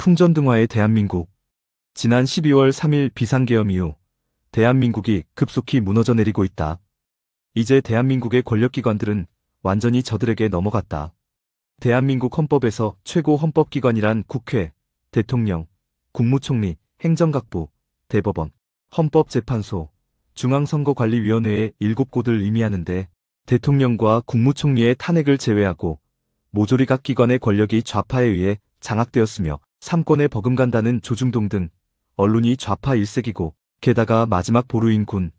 풍전등화의 대한민국. 지난 12월 3일 비상계엄 이후 대한민국이 급속히 무너져 내리고 있다. 이제 대한민국의 권력기관들은 완전히 저들에게 넘어갔다. 대한민국 헌법에서 최고 헌법기관이란 국회, 대통령, 국무총리, 행정각부, 대법원, 헌법재판소, 중앙선거관리위원회의 7곳을 의미하는데 대통령과 국무총리의 탄핵을 제외하고 모조리 각 기관의 권력이 좌파에 의해 장악되었으며 삼권에 버금간다는 조중동 등 언론이 좌파 일색이고 게다가 마지막 보루인 군,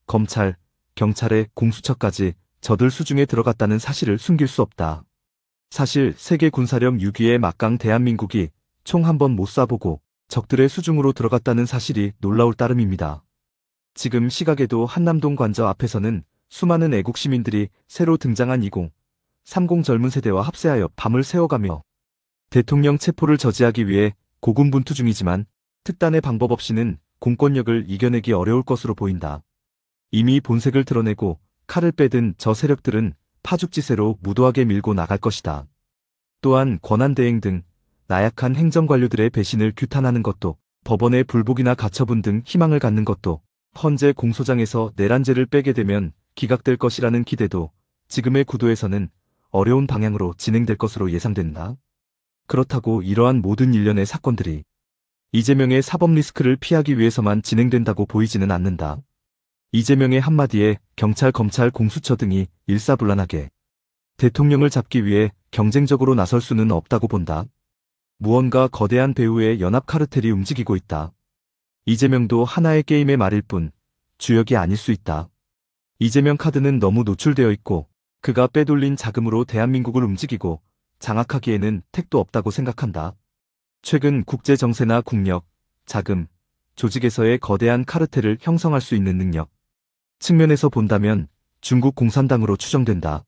검찰, 경찰의 공수처까지 저들 수중에 들어갔다는 사실을 숨길 수 없다. 사실 세계 군사력 6위의 막강 대한민국이 총 한 번 못 쏴보고 적들의 수중으로 들어갔다는 사실이 놀라울 따름입니다. 지금 시각에도 한남동 관저 앞에서는 수많은 애국 시민들이 새로 등장한 2030 젊은 세대와 합세하여 밤을 새워가며 대통령 체포를 저지하기 위해 고군분투 중이지만 특단의 방법 없이는 공권력을 이겨내기 어려울 것으로 보인다. 이미 본색을 드러내고 칼을 빼든 저 세력들은 파죽지세로 무도하게 밀고 나갈 것이다. 또한 권한대행 등 나약한 행정관료들의 배신을 규탄하는 것도, 법원의 불복이나 가처분 등 희망을 갖는 것도, 헌재 공소장에서 내란죄를 빼게 되면 기각될 것이라는 기대도 지금의 구도에서는 어려운 방향으로 진행될 것으로 예상된다. 그렇다고 이러한 모든 일련의 사건들이 이재명의 사법 리스크를 피하기 위해서만 진행된다고 보이지는 않는다. 이재명의 한마디에 경찰, 검찰, 공수처 등이 일사불란하게 대통령을 잡기 위해 경쟁적으로 나설 수는 없다고 본다. 무언가 거대한 배후의 연합 카르텔이 움직이고 있다. 이재명도 하나의 게임의 말일 뿐 주역이 아닐 수 있다. 이재명 카드는 너무 노출되어 있고 그가 빼돌린 자금으로 대한민국을 움직이고 장악하기에는 택도 없다고 생각한다. 최근 국제 정세나 국력, 자금, 조직에서의 거대한 카르텔을 형성할 수 있는 능력 측면에서 본다면 중국 공산당으로 추정된다.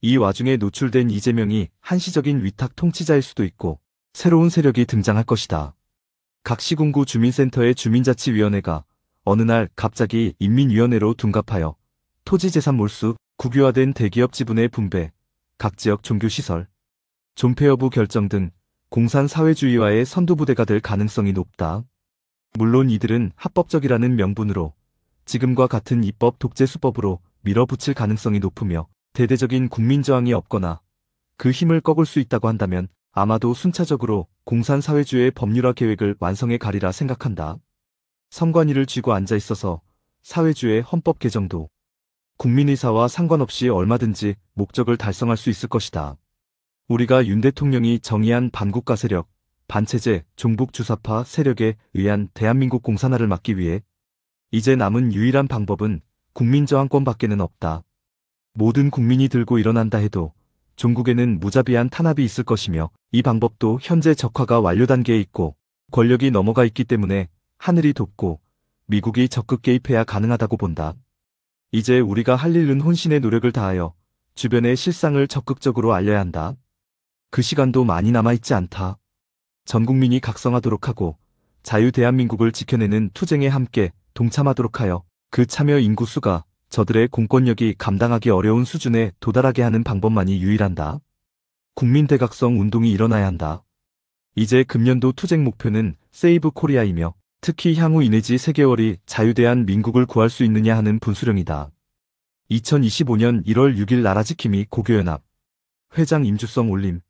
이 와중에 노출된 이재명이 한시적인 위탁 통치자일 수도 있고 새로운 세력이 등장할 것이다. 각 시군구 주민센터의 주민자치위원회가 어느 날 갑자기 인민위원회로 둔갑하여 토지재산 몰수, 국유화된 대기업 지분의 분배, 각 지역 종교시설, 존폐 여부 결정 등 공산사회주의와의 선두부대가 될 가능성이 높다. 물론 이들은 합법적이라는 명분으로 지금과 같은 입법 독재수법으로 밀어붙일 가능성이 높으며 대대적인 국민저항이 없거나 그 힘을 꺾을 수 있다고 한다면 아마도 순차적으로 공산사회주의의 법률화 계획을 완성해 가리라 생각한다. 선관위를 쥐고 앉아 있어서 사회주의 헌법 개정도 국민의사와 상관없이 얼마든지 목적을 달성할 수 있을 것이다. 우리가 윤 대통령이 정의한 반국가 세력, 반체제, 종북주사파 세력에 의한 대한민국 공산화를 막기 위해 이제 남은 유일한 방법은 국민저항권밖에는 없다. 모든 국민이 들고 일어난다 해도 종국에는 무자비한 탄압이 있을 것이며 이 방법도 현재 적화가 완료 단계에 있고 권력이 넘어가 있기 때문에 하늘이 돕고 미국이 적극 개입해야 가능하다고 본다. 이제 우리가 할 일은 혼신의 노력을 다하여 주변의 실상을 적극적으로 알려야 한다. 그 시간도 많이 남아있지 않다. 전 국민이 각성하도록 하고 자유 대한민국을 지켜내는 투쟁에 함께 동참하도록 하여 그 참여 인구수가 저들의 공권력이 감당하기 어려운 수준에 도달하게 하는 방법만이 유일한다. 국민 대각성 운동이 일어나야 한다. 이제 금년도 투쟁 목표는 세이브 코리아이며 특히 향후 이내지 세계월이 자유대한 민국을 구할 수 있느냐 하는 분수령이다. 2025년 1월 6일 나라지킴이 고교연합 회장 임주성 올림